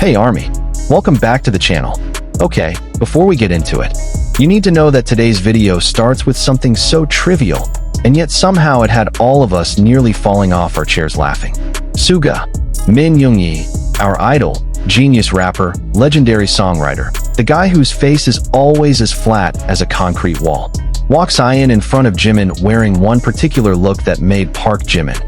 Hey Army, welcome back to the channel. Okay, before we get into it, you need to know that today's video starts with something so trivial, and yet somehow it had all of us nearly falling off our chairs laughing. Suga, Min Yoongi, our idol, genius rapper, legendary songwriter, the guy whose face is always as flat as a concrete wall, walks in front of Jimin wearing one particular look that made Park Jimin,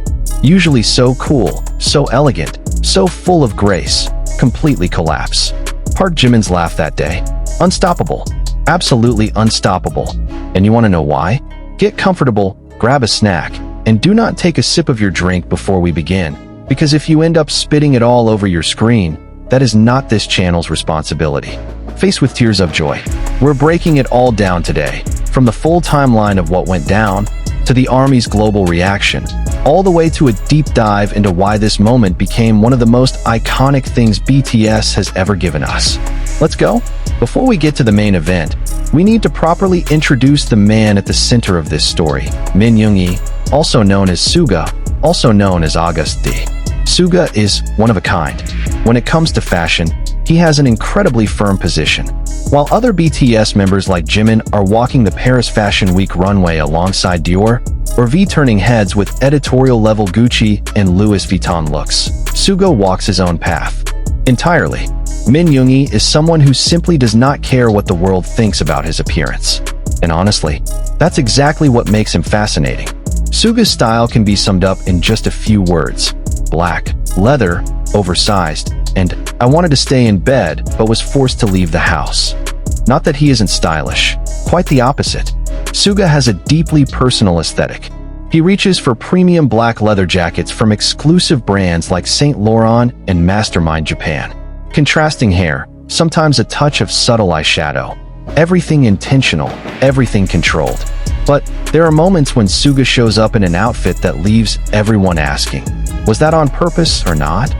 usually so cool, so elegant, so full of grace, completely collapse. Park Jimin's laugh that day, unstoppable, absolutely unstoppable. And you want to know why? Get comfortable, grab a snack, and do not take a sip of your drink before we begin, because if you end up spitting it all over your screen, that is not this channel's responsibility. Faced with tears of joy, we're breaking it all down today, from the full timeline of what went down, to the Army's global reaction, all the way to a deep dive into why this moment became one of the most iconic things BTS has ever given us. Let's go? Before we get to the main event, we need to properly introduce the man at the center of this story, Min Yoongi, also known as Suga, also known as August D. Suga is one of a kind. When it comes to fashion, he has an incredibly firm position. While other BTS members like Jimin are walking the Paris Fashion Week runway alongside Dior, or V turning heads with editorial-level Gucci and Louis Vuitton looks, Suga walks his own path. Entirely. Min Yoongi is someone who simply does not care what the world thinks about his appearance. And honestly, that's exactly what makes him fascinating. Suga's style can be summed up in just a few words: black, leather, oversized, and I wanted to stay in bed but was forced to leave the house. Not that he isn't stylish, quite the opposite. Suga has a deeply personal aesthetic. He reaches for premium black leather jackets from exclusive brands like Saint Laurent and Mastermind Japan. Contrasting hair, sometimes a touch of subtle eyeshadow. Everything intentional, everything controlled. But there are moments when Suga shows up in an outfit that leaves everyone asking, was that on purpose or not?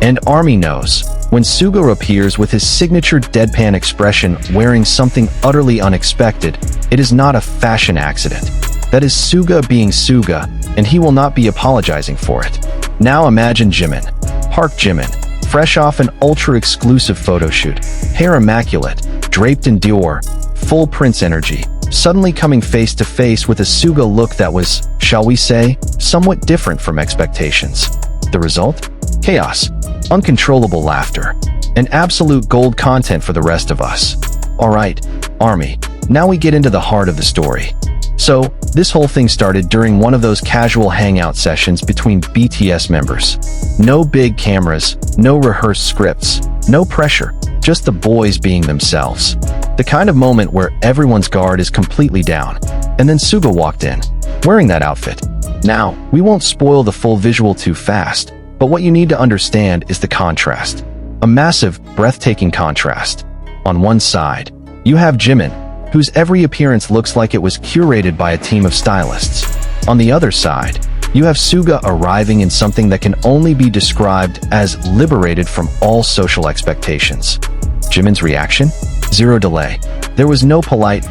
And Army knows, when Suga appears with his signature deadpan expression wearing something utterly unexpected, it is not a fashion accident. That is Suga being Suga, and he will not be apologizing for it. Now imagine Jimin, Park Jimin, fresh off an ultra-exclusive photo shoot, hair immaculate, draped in Dior, full Prince energy, suddenly coming face to face with a Suga look that was, shall we say, somewhat different from expectations. The result? Chaos, uncontrollable laughter, and absolute gold content for the rest of us. Alright, Army, now we get into the heart of the story. So, this whole thing started during one of those casual hangout sessions between BTS members. No big cameras, no rehearsed scripts, no pressure, just the boys being themselves. The kind of moment where everyone's guard is completely down. And then Suga walked in, wearing that outfit. Now, we won't spoil the full visual too fast, but what you need to understand is the contrast. A massive, breathtaking contrast. On one side, you have Jimin, whose every appearance looks like it was curated by a team of stylists. On the other side, you have Suga arriving in something that can only be described as liberated from all social expectations. Jimin's reaction? Zero delay. There was no polite,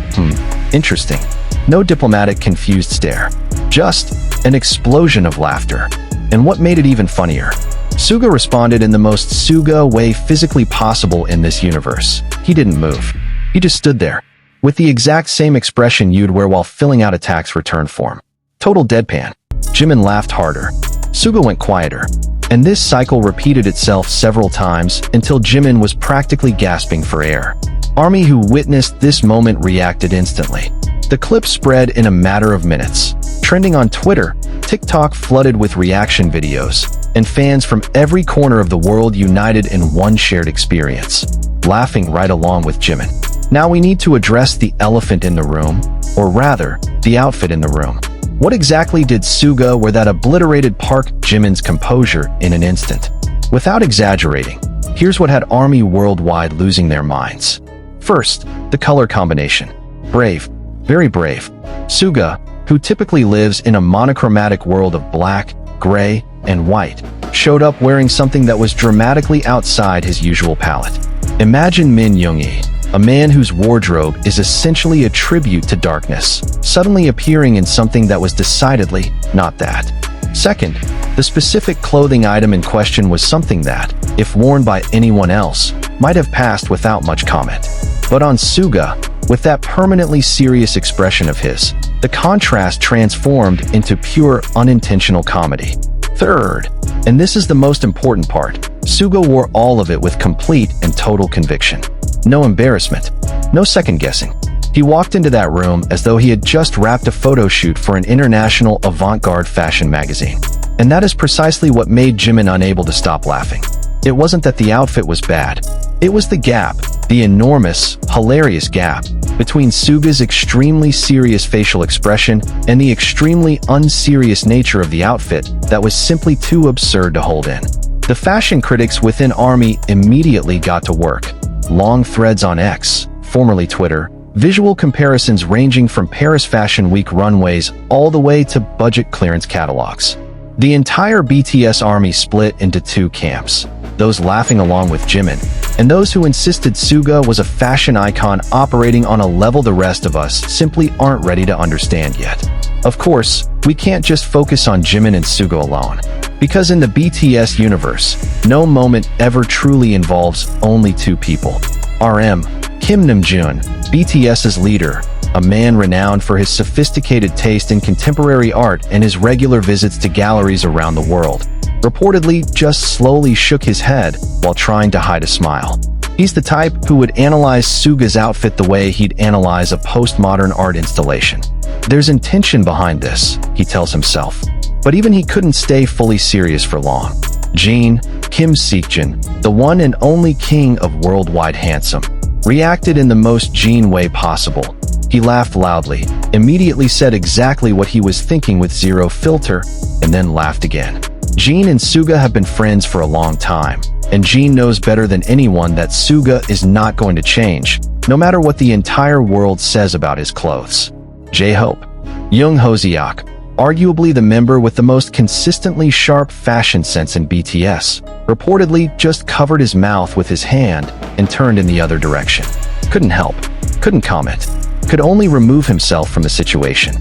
interesting. No diplomatic, confused stare. Just an explosion of laughter. And what made it even funnier? Suga responded in the most Suga way physically possible in this universe. He didn't move. He just stood there, with the exact same expression you'd wear while filling out a tax return form. Total deadpan. Jimin laughed harder. Suga went quieter. And this cycle repeated itself several times until Jimin was practically gasping for air. Army who witnessed this moment reacted instantly. The clip spread in a matter of minutes, trending on Twitter, TikTok flooded with reaction videos, and fans from every corner of the world united in one shared experience, laughing right along with Jimin. Now we need to address the elephant in the room, or rather, the outfit in the room. What exactly did Suga wear that obliterated Park Jimin's composure in an instant? Without exaggerating, here's what had Army worldwide losing their minds. First, the color combination. Brave, very brave. Suga, who typically lives in a monochromatic world of black, gray, and white, showed up wearing something that was dramatically outside his usual palette. Imagine Min Yoongi, a man whose wardrobe is essentially a tribute to darkness, suddenly appearing in something that was decidedly not that. Second, the specific clothing item in question was something that, if worn by anyone else, might have passed without much comment. But on Suga, with that permanently serious expression of his, the contrast transformed into pure unintentional comedy. Third, and this is the most important part, Suga wore all of it with complete and total conviction. No embarrassment, no second guessing. He walked into that room as though he had just wrapped a photo shoot for an international avant-garde fashion magazine. And that is precisely what made Jimin unable to stop laughing. It wasn't that the outfit was bad. It was the gap, the enormous, hilarious gap, between Suga's extremely serious facial expression and the extremely unserious nature of the outfit that was simply too absurd to hold in. The fashion critics within ARMY immediately got to work. Long threads on X, formerly Twitter, visual comparisons ranging from Paris Fashion Week runways all the way to budget clearance catalogs. The entire BTS ARMY split into two camps, those laughing along with Jimin, and those who insisted Suga was a fashion icon operating on a level the rest of us simply aren't ready to understand yet. Of course, we can't just focus on Jimin and Suga alone, because in the BTS universe, no moment ever truly involves only two people. RM, Kim Namjoon, BTS's leader, a man renowned for his sophisticated taste in contemporary art and his regular visits to galleries around the world, reportedly just slowly shook his head while trying to hide a smile. He's the type who would analyze Suga's outfit the way he'd analyze a postmodern art installation. There's intention behind this, he tells himself. But even he couldn't stay fully serious for long. Jin, Kim Seokjin, the one and only king of worldwide handsome, reacted in the most Jin way possible. He laughed loudly, immediately said exactly what he was thinking with zero filter, and then laughed again. Jin and Suga have been friends for a long time, and Jin knows better than anyone that Suga is not going to change, no matter what the entire world says about his clothes. J-Hope, Young Hoseok, arguably the member with the most consistently sharp fashion sense in BTS, reportedly just covered his mouth with his hand and turned in the other direction. Couldn't help, couldn't comment, could only remove himself from the situation.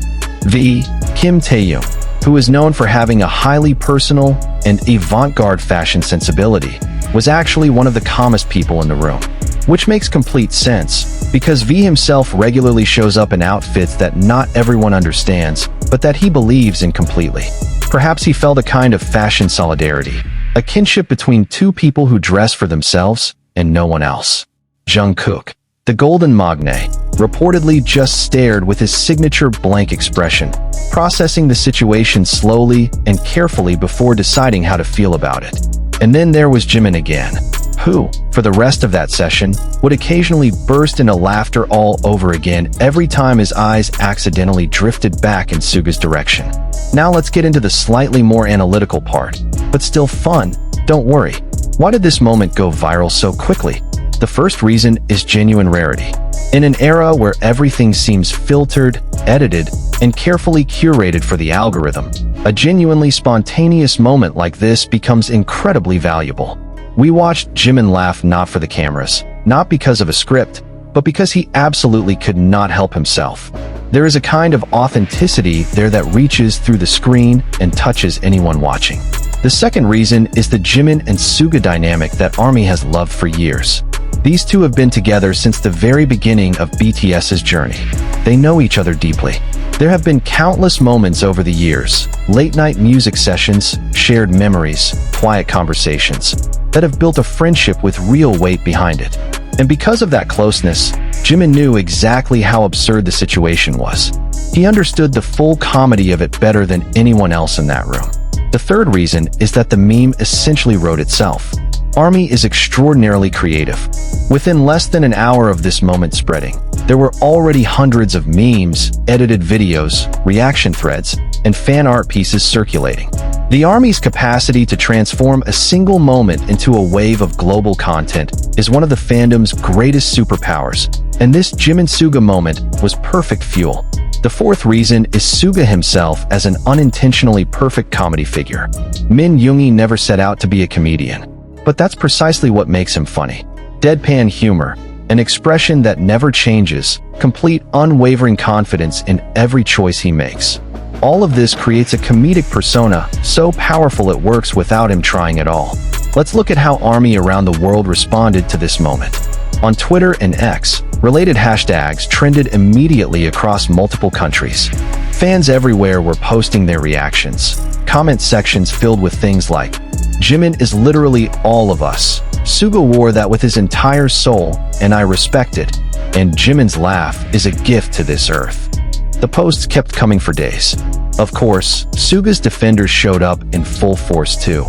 V. Kim Taehyung, who is known for having a highly personal and avant-garde fashion sensibility, was actually one of the calmest people in the room. Which makes complete sense, because V himself regularly shows up in outfits that not everyone understands, but that he believes in completely. Perhaps he felt a kind of fashion solidarity, a kinship between two people who dress for themselves and no one else. Jungkook, the Golden Magne, reportedly just stared with his signature blank expression, processing the situation slowly and carefully before deciding how to feel about it. And then there was Jimin again, who, for the rest of that session, would occasionally burst into laughter all over again every time his eyes accidentally drifted back in Suga's direction. Now let's get into the slightly more analytical part, but still fun, don't worry. Why did this moment go viral so quickly? The first reason is genuine rarity. In an era where everything seems filtered, edited, and carefully curated for the algorithm, a genuinely spontaneous moment like this becomes incredibly valuable. We watched Jimin laugh not for the cameras, not because of a script, but because he absolutely could not help himself. There is a kind of authenticity there that reaches through the screen and touches anyone watching. The second reason is the Jimin and Suga dynamic that ARMY has loved for years. These two have been together since the very beginning of BTS's journey. They know each other deeply. There have been countless moments over the years, late-night music sessions, shared memories, quiet conversations, that have built a friendship with real weight behind it. And because of that closeness, Jimin knew exactly how absurd the situation was. He understood the full comedy of it better than anyone else in that room. The third reason is that the meme essentially wrote itself. ARMY is extraordinarily creative. Within less than an hour of this moment spreading, there were already hundreds of memes, edited videos, reaction threads, and fan art pieces circulating. The ARMY's capacity to transform a single moment into a wave of global content is one of the fandom's greatest superpowers, and this Jimin Suga moment was perfect fuel. The fourth reason is Suga himself as an unintentionally perfect comedy figure. Min Yoongi never set out to be a comedian, but that's precisely what makes him funny. Deadpan humor, an expression that never changes, complete unwavering confidence in every choice he makes. All of this creates a comedic persona so powerful it works without him trying at all. Let's look at how ARMY around the world responded to this moment. On Twitter and X, related hashtags trended immediately across multiple countries. Fans everywhere were posting their reactions. Comment sections filled with things like, "Jimin is literally all of us. Suga wore that with his entire soul, and I respect it. And Jimin's laugh is a gift to this earth." The posts kept coming for days. Of course, Suga's defenders showed up in full force too.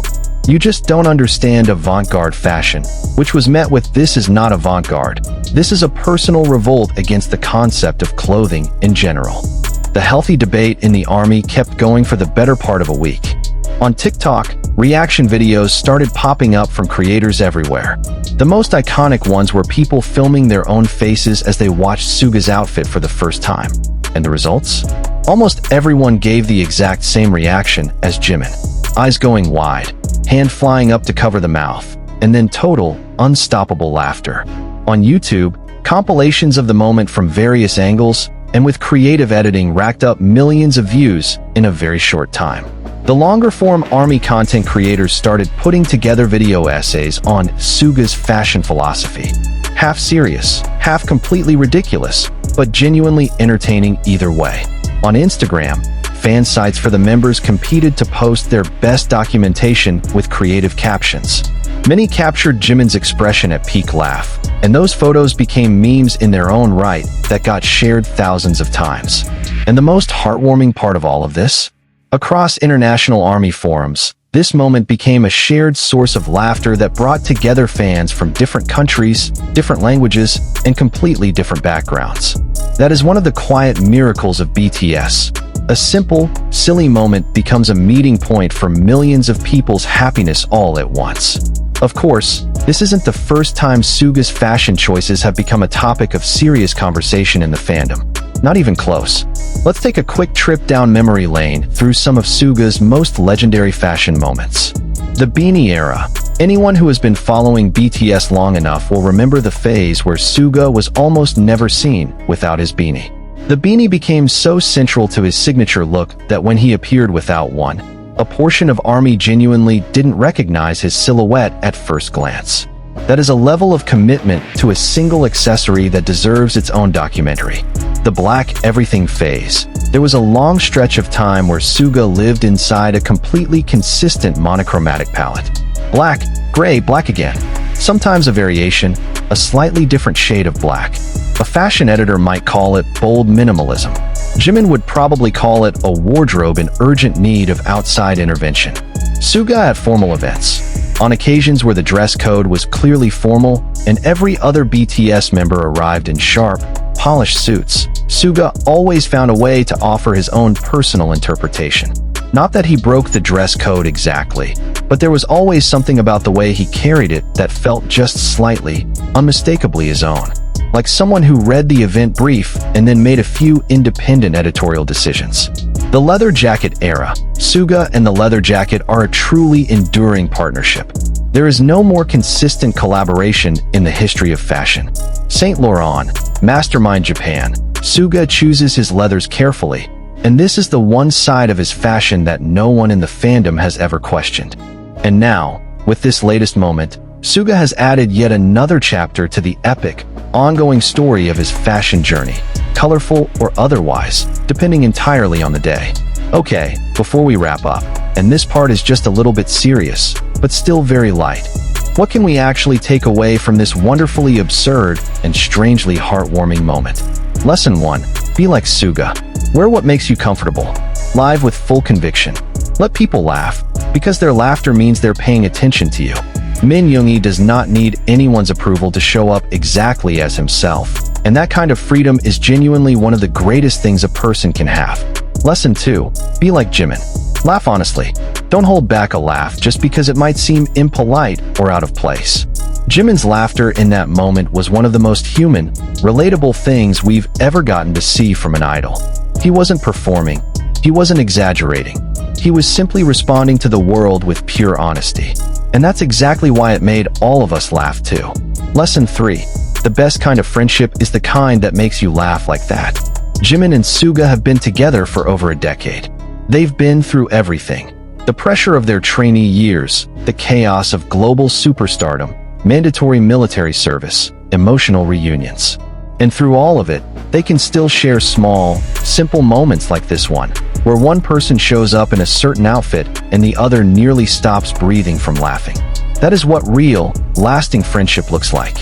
"You just don't understand avant-garde fashion," which was met with, "This is not avant-garde. This is a personal revolt against the concept of clothing in general." The healthy debate in the ARMY kept going for the better part of a week. On TikTok, reaction videos started popping up from creators everywhere. The most iconic ones were people filming their own faces as they watched Suga's outfit for the first time. And the results? Almost everyone gave the exact same reaction as Jimin. Eyes going wide, hand flying up to cover the mouth, and then total, unstoppable laughter. On YouTube, compilations of the moment from various angles and with creative editing racked up millions of views in a very short time. The longer-form ARMY content creators started putting together video essays on Suga's fashion philosophy. Half serious, half completely ridiculous, but genuinely entertaining either way. On Instagram, fan sites for the members competed to post their best documentation with creative captions. Many captured Jimin's expression at peak laugh, and those photos became memes in their own right that got shared thousands of times. And the most heartwarming part of all of this? Across international ARMY forums, this moment became a shared source of laughter that brought together fans from different countries, different languages, and completely different backgrounds. That is one of the quiet miracles of BTS. A simple, silly moment becomes a meeting point for millions of people's happiness all at once. Of course, this isn't the first time Suga's fashion choices have become a topic of serious conversation in the fandom. Not even close. Let's take a quick trip down memory lane through some of Suga's most legendary fashion moments. The beanie era. Anyone who has been following BTS long enough will remember the phase where Suga was almost never seen without his beanie. The beanie became so central to his signature look that when he appeared without one, a portion of ARMY genuinely didn't recognize his silhouette at first glance. That is a level of commitment to a single accessory that deserves its own documentary. The black everything phase. There was a long stretch of time where Suga lived inside a completely consistent monochromatic palette. Black, gray, black again. Sometimes a variation, a slightly different shade of black. A fashion editor might call it bold minimalism. Jimin would probably call it a wardrobe in urgent need of outside intervention. Suga at formal events. On occasions where the dress code was clearly formal and every other BTS member arrived in sharp, polished suits, Suga always found a way to offer his own personal interpretation. Not that he broke the dress code exactly, but there was always something about the way he carried it that felt just slightly, unmistakably his own. Like someone who read the event brief and then made a few independent editorial decisions. The leather jacket era. Suga and the leather jacket are a truly enduring partnership. There is no more consistent collaboration in the history of fashion. Saint Laurent, Mastermind Japan. Suga chooses his leathers carefully, and this is the one side of his fashion that no one in the fandom has ever questioned. And now, with this latest moment, Suga has added yet another chapter to the epic, ongoing story of his fashion journey, colorful or otherwise, depending entirely on the day. Okay, before we wrap up, and this part is just a little bit serious, but still very light. What can we actually take away from this wonderfully absurd and strangely heartwarming moment? Lesson 1. Be like Suga. Wear what makes you comfortable. Live with full conviction. Let people laugh, because their laughter means they're paying attention to you. Min Yoongi does not need anyone's approval to show up exactly as himself, and that kind of freedom is genuinely one of the greatest things a person can have. Lesson 2. Be like Jimin. Laugh honestly. Don't hold back a laugh just because it might seem impolite or out of place. Jimin's laughter in that moment was one of the most human, relatable things we've ever gotten to see from an idol. He wasn't performing. He wasn't exaggerating. He was simply responding to the world with pure honesty. And that's exactly why it made all of us laugh too. Lesson 3. The best kind of friendship is the kind that makes you laugh like that. Jimin and Suga have been together for over a decade. They've been through everything. The pressure of their trainee years, the chaos of global superstardom, mandatory military service, emotional reunions. And through all of it, they can still share small, simple moments like this one, where one person shows up in a certain outfit and the other nearly stops breathing from laughing. That is what real, lasting friendship looks like.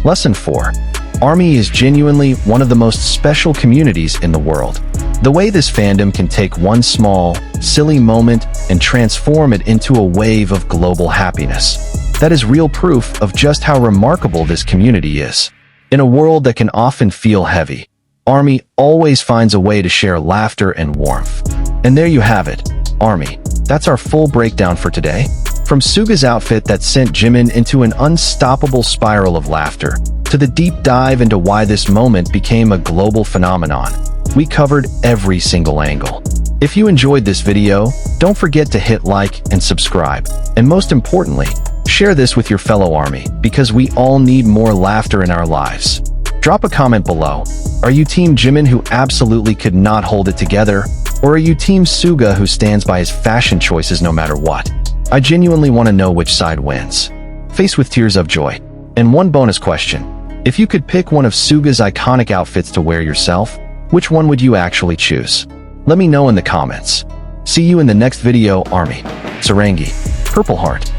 Lesson 4. Army is genuinely one of the most special communities in the world. The way this fandom can take one small, silly moment and transform it into a wave of global happiness. That is real proof of just how remarkable this community is. In a world that can often feel heavy, Army always finds a way to share laughter and warmth. And there you have it, Army. That's our full breakdown for today. From Suga's outfit that sent Jimin into an unstoppable spiral of laughter, to the deep dive into why this moment became a global phenomenon, we covered every single angle. If you enjoyed this video, don't forget to hit like and subscribe. And most importantly, share this with your fellow Army, because we all need more laughter in our lives. Drop a comment below. Are you Team Jimin, who absolutely could not hold it together? Or are you Team Suga, who stands by his fashion choices no matter what? I genuinely want to know which side wins. Face with tears of joy. And one bonus question. If you could pick one of Suga's iconic outfits to wear yourself, which one would you actually choose? Let me know in the comments. See you in the next video, Army. Sarangi, Purple Heart.